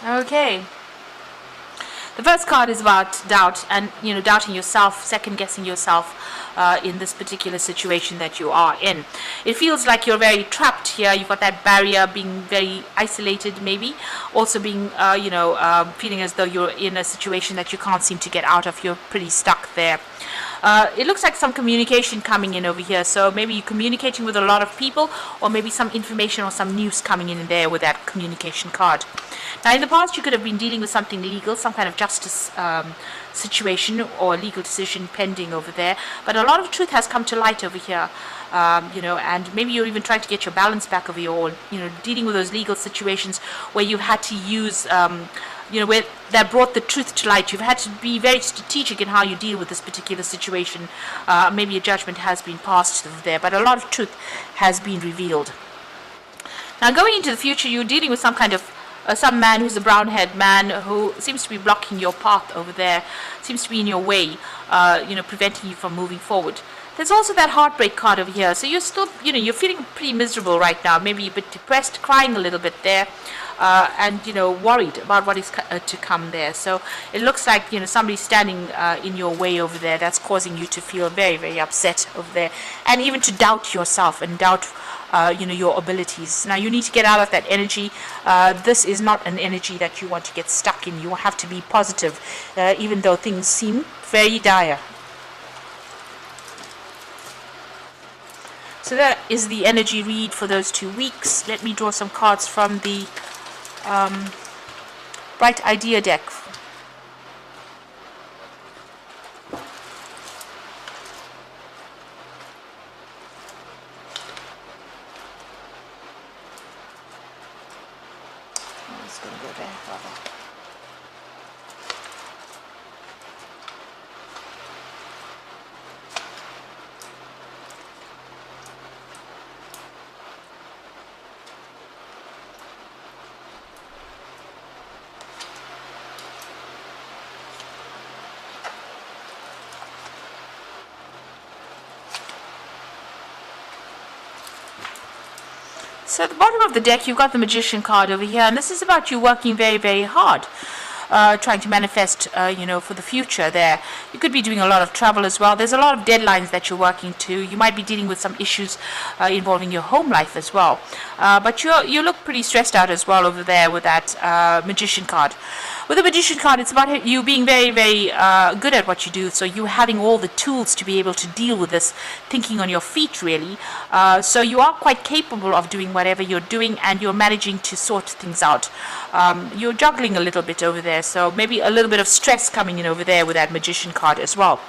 Okay. The first card is about doubt and, doubting yourself, second guessing yourself in this particular situation that you are in. It feels like you're very trapped here. You've got that barrier, being very isolated, maybe. Also being, feeling as though you're in a situation that you can't seem to get out of. You're pretty stuck there. It looks like some communication coming in over here. So maybe you're communicating with a lot of people, or maybe some information or some news coming in there with that communication card. Now, in the past, you could have been dealing with something legal, some kind of justice situation or legal decision pending over there. But a lot of truth has come to light over here, and maybe you're even trying to get your balance back over here, or, dealing with those legal situations where you've had to use, where that brought the truth to light. You've had to be very strategic in how you deal with this particular situation. Maybe a judgment has been passed over there, but a lot of truth has been revealed. Now, going into the future, you're dealing with some kind of some man who's a brown-haired man who seems to be blocking your path over there, seems to be in your way, preventing you from moving forward. There's also that heartbreak card over here. So you're still, you're feeling pretty miserable right now. Maybe a bit depressed, crying a little bit there, and, worried about what is to come there. So it looks like, somebody's standing in your way over there. That's causing you to feel very, very upset over there, and even to doubt yourself and doubt your abilities. Now, you need to get out of that energy. This is not an energy that you want to get stuck in. You have to be positive, even though things seem very dire. So that is the energy read for those 2 weeks. Let me draw some cards from the Bright Idea deck. So at the bottom of the deck, you've got the Magician card over here, and this is about you working very, very hard, trying to manifest, for the future there. You could be doing a lot of travel as well. There's a lot of deadlines that you're working to. You might be dealing with some issues involving your home life as well. But you look pretty stressed out as well over there with that Magician card. With the Magician card, it's about you being very, very good at what you do. So you having all the tools to be able to deal with this, thinking on your feet, really. So you are quite capable of doing whatever you're doing, and you're managing to sort things out. You're juggling a little bit over there, so maybe a little bit of stress coming in over there with that Magician card as well.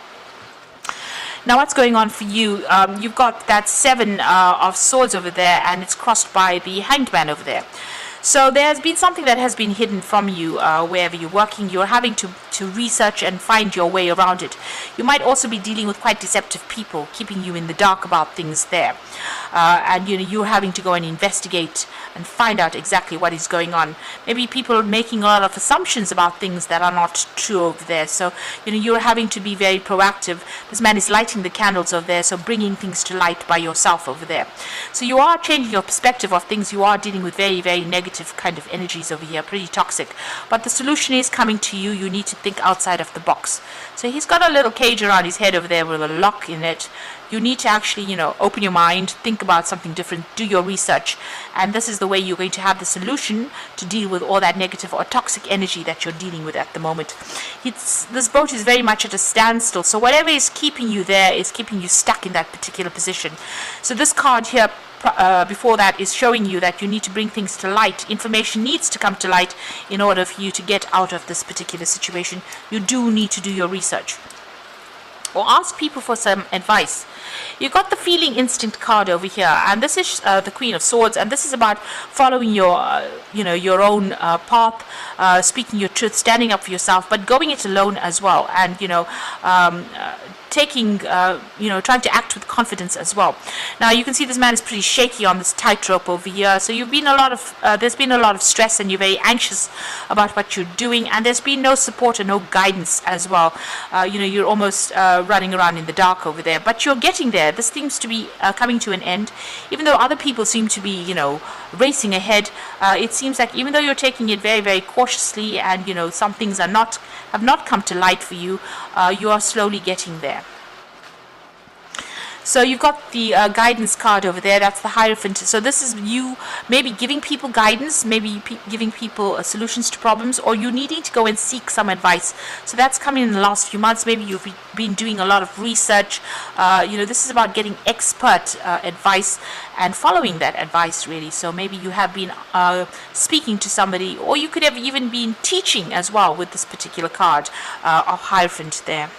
Now, what's going on for you? You've got that 7 of Swords over there, and it's crossed by the Hanged Man over there. So there's been something that has been hidden from you wherever you're working. You're having to research and find your way around it. You might also be dealing with quite deceptive people, keeping you in the dark about things there. And you're having to go and investigate and find out exactly what is going on. Maybe people making a lot of assumptions about things that are not true over there. So you're having to be very proactive. This man is lighting the candles over there, so bringing things to light by yourself over there. So you are changing your perspective of things. You are dealing with very, very negative kind of energies over here, pretty toxic. But the solution is coming to you. You need to think outside of the box. So he's got a little cage around his head over there with a lock in it. You need to actually, open your mind, think about something different, do your research. And this is the way you're going to have the solution to deal with all that negative or toxic energy that you're dealing with at the moment. This boat is very much at a standstill. So whatever is keeping you there is keeping you stuck in that particular position. So this card here, before that, is showing you that you need to bring things to light. Information needs to come to light in order for you to get out of this particular situation. You do need to do your research, or ask people for some advice. You got the Feeling Instinct card over here, and this is the Queen of Swords, and this is about following your own path, speaking your truth, standing up for yourself, but going it alone as well, and taking, trying to act with confidence as well. Now you can see this man is pretty shaky on this tightrope over here. So there's been a lot of stress, and you're very anxious about what you're doing, and there's been no support and no guidance as well. You're almost running around in the dark over there, but you're getting there. This seems to be coming to an end, even though other people seem to be, racing ahead. It seems like even though you're taking it very, very cautiously, and some things have not come to light for you, you are slowly getting there. So you've got the guidance card over there. That's the Hierophant. So this is you maybe giving people guidance, maybe giving people solutions to problems, or you needing to go and seek some advice. So that's coming in the last few months. Maybe you've been doing a lot of research. This is about getting expert advice and following that advice, really. So maybe you have been speaking to somebody, or you could have even been teaching as well with this particular card of Hierophant there.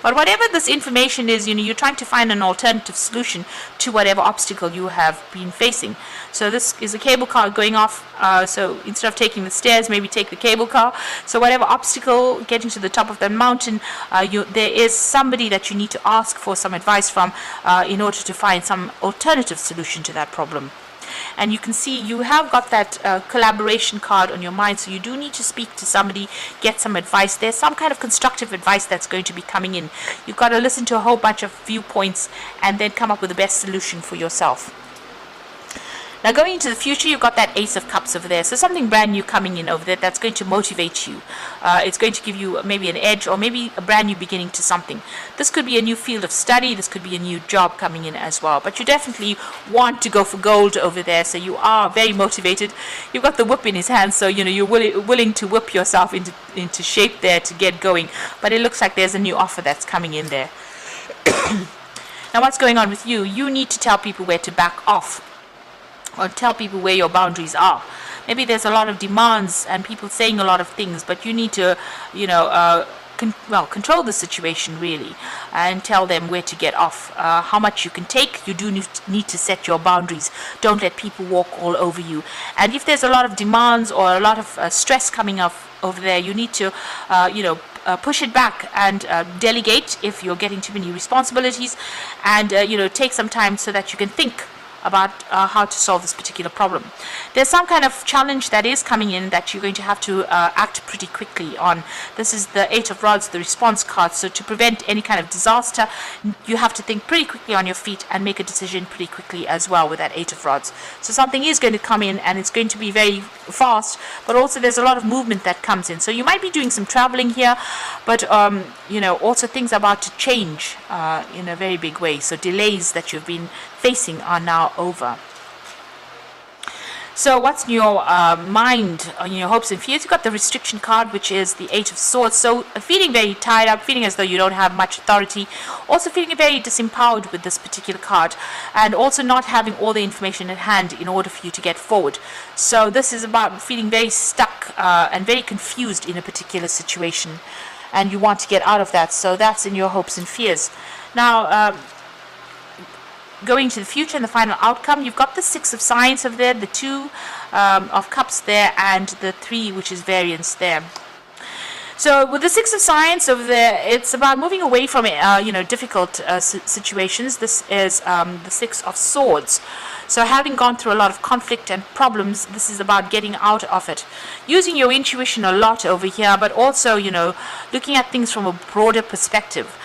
But whatever this information is, you're trying to find an alternative solution to whatever obstacle you have been facing. So this is a cable car going off. So instead of taking the stairs, maybe take the cable car. So whatever obstacle, getting to the top of that mountain, there is somebody that you need to ask for some advice from in order to find some alternative solution to that problem. And you can see you have got that collaboration card on your mind, so you do need to speak to somebody, get some advice. There's some kind of constructive advice that's going to be coming in. You've got to listen to a whole bunch of viewpoints and then come up with the best solution for yourself. Now going into the future, you've got that Ace of Cups over there. So something brand new coming in over there that's going to motivate you. It's going to give you maybe an edge, or maybe a brand new beginning to something. This could be a new field of study. This could be a new job coming in as well. But you definitely want to go for gold over there. So you are very motivated. You've got the whip in his hand. So, you're willing to whip yourself into shape there to get going. But it looks like there's a new offer that's coming in there. Now what's going on with you? You need to tell people where to back off, or tell people where your boundaries are. Maybe there's a lot of demands and people saying a lot of things, but you need to, control the situation really, and tell them where to get off, how much you can take. You do need to set your boundaries. Don't let people walk all over you. And if there's a lot of demands or a lot of stress coming up over there, you need to, push it back and delegate if you're getting too many responsibilities, and take some time so that you can think about how to solve this particular problem. There's some kind of challenge that is coming in that you're going to have to act pretty quickly on. This is the Eight of Rods, the response card. So to prevent any kind of disaster, you have to think pretty quickly on your feet and make a decision pretty quickly as well with that Eight of Rods. So something is going to come in, and it's going to be very fast, but also there's a lot of movement that comes in. So you might be doing some traveling here, but also things are about to change in a very big way. So delays that you've been facing are now over. So what's in your mind, on your hopes and fears? You've got the restriction card, which is the Eight of Swords. So feeling very tied up, feeling as though you don't have much authority, also feeling very disempowered with this particular card, and also not having all the information at hand in order for you to get forward. So this is about feeling very stuck and very confused in a particular situation, and you want to get out of that. So that's in your hopes and fears. Now, going to the future and the final outcome, you've got the Six of Science over there, the Two of Cups there, and the Three, which is variance there. So with the Six of Science over there, it's about moving away from difficult situations. This is the Six of Swords. So having gone through a lot of conflict and problems, this is about getting out of it. Using your intuition a lot over here, but also, looking at things from a broader perspective.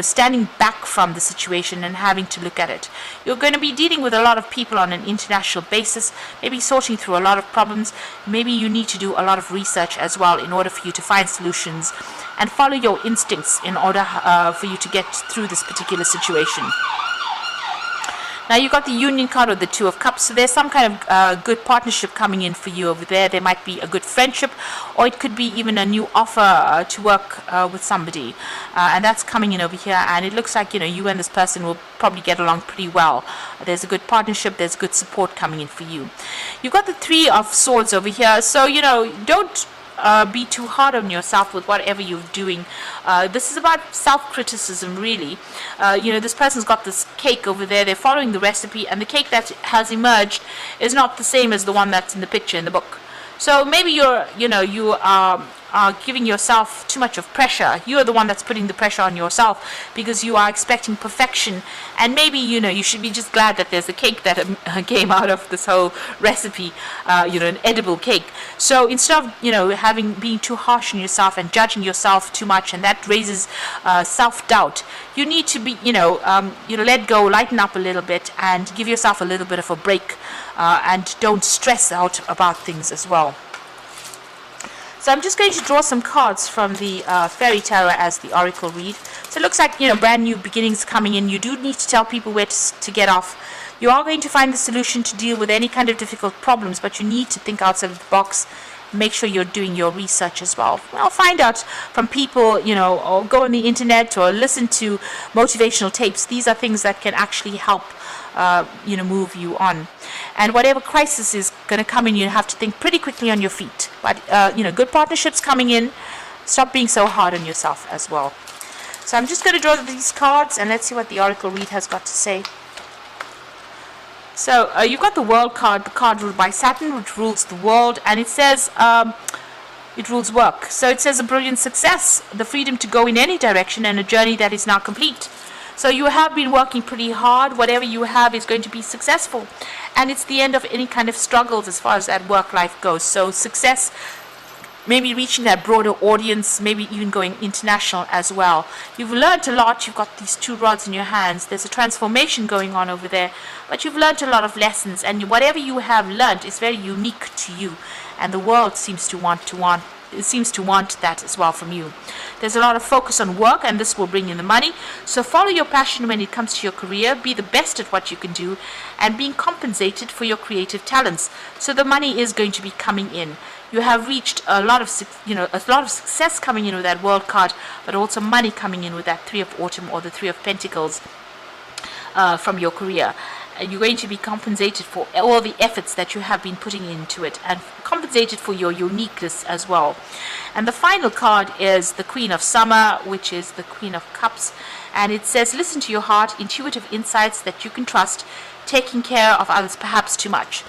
Standing back from the situation and having to look at it. You're going to be dealing with a lot of people on an international basis, maybe sorting through a lot of problems. Maybe you need to do a lot of research as well in order for you to find solutions and follow your instincts in order for you to get through this particular situation. Now you've got the Union card or the Two of Cups, so there's some kind of good partnership coming in for you over there. There might be a good friendship, or it could be even a new offer to work with somebody, and that's coming in over here, and it looks like you and this person will probably get along pretty well. There's a good partnership, there's good support coming in for you. You've got the Three of Swords over here, so don't be too hard on yourself with whatever you're doing. This is about self-criticism, really. This person's got this cake over there. They're following the recipe, and the cake that has emerged is not the same as the one that's in the picture in the book. So maybe you are are giving yourself too much of pressure. You are the one that's putting the pressure on yourself because you are expecting perfection. And maybe, you should be just glad that there's a cake that came out of this whole recipe, an edible cake. So instead of, being too harsh on yourself and judging yourself too much, and that raises self-doubt, you need to be, let go, lighten up a little bit, and give yourself a little bit of a break, and don't stress out about things as well. So I'm just going to draw some cards from the Fairy Tarot as the Oracle read. So it looks like, brand new beginnings coming in. You do need to tell people where to get off. You are going to find the solution to deal with any kind of difficult problems, but you need to think outside of the box. Make sure you're doing your research as well. Well, find out from people, or go on the internet or listen to motivational tapes. These are things that can actually help, move you on. And whatever crisis is going to come in, you have to think pretty quickly on your feet. But, good partnerships coming in. Stop being so hard on yourself as well. So I'm just going to draw these cards, and let's see what the Oracle read has got to say. So you've got the World card, the card ruled by Saturn, which rules the world, and it says it rules work. So it says a brilliant success, the freedom to go in any direction, and a journey that is now complete. So you have been working pretty hard. Whatever you have is going to be successful, and it's the end of any kind of struggles as far as that work life goes. So success, maybe reaching that broader audience, maybe even going international as well. You've learned a lot. You've got these 2 rods in your hands. There's a transformation going on over there, but you've learned a lot of lessons, and whatever you have learned is very unique to you, and the world seems to want that as well from you. There's a lot of focus on work, and this will bring in the money. So follow your passion when it comes to your career. Be the best at what you can do, and being compensated for your creative talents. So the money is going to be coming in. You have reached a lot of success coming in with that World card, but also money coming in with that 3 of Autumn or the 3 of Pentacles from your career. And you're going to be compensated for all the efforts that you have been putting into it, and compensated for your uniqueness as well. And the final card is the Queen of Summer, which is the Queen of Cups, and it says, listen to your heart, intuitive insights that you can trust, taking care of others perhaps too much.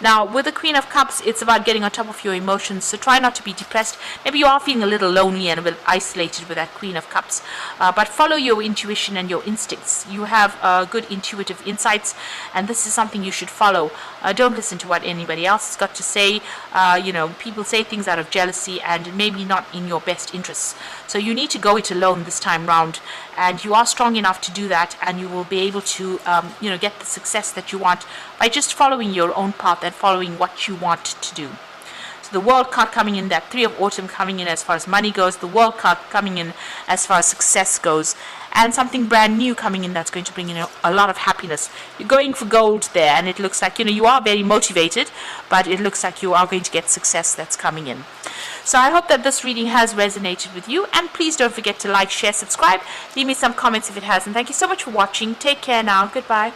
Now, with the Queen of Cups, it's about getting on top of your emotions, so try not to be depressed. Maybe you are feeling a little lonely and a bit isolated with that Queen of Cups, but follow your intuition and your instincts. You have good intuitive insights, and this is something you should follow. Don't listen to what anybody else has got to say. People say things out of jealousy and maybe not in your best interests. So you need to go it alone this time round, and you are strong enough to do that, and you will be able to, get the success that you want by just following your own path and following what you want to do. So the World card coming in, that 3 of Autumn coming in as far as money goes, the World card coming in as far as success goes, and something brand new coming in that's going to bring in a lot of happiness. You're going for gold there, and it looks like, you are very motivated, but it looks like you are going to get success that's coming in. So I hope that this reading has resonated with you, and please don't forget to like, share, subscribe, leave me some comments if it has, and thank you so much for watching. Take care now. Goodbye.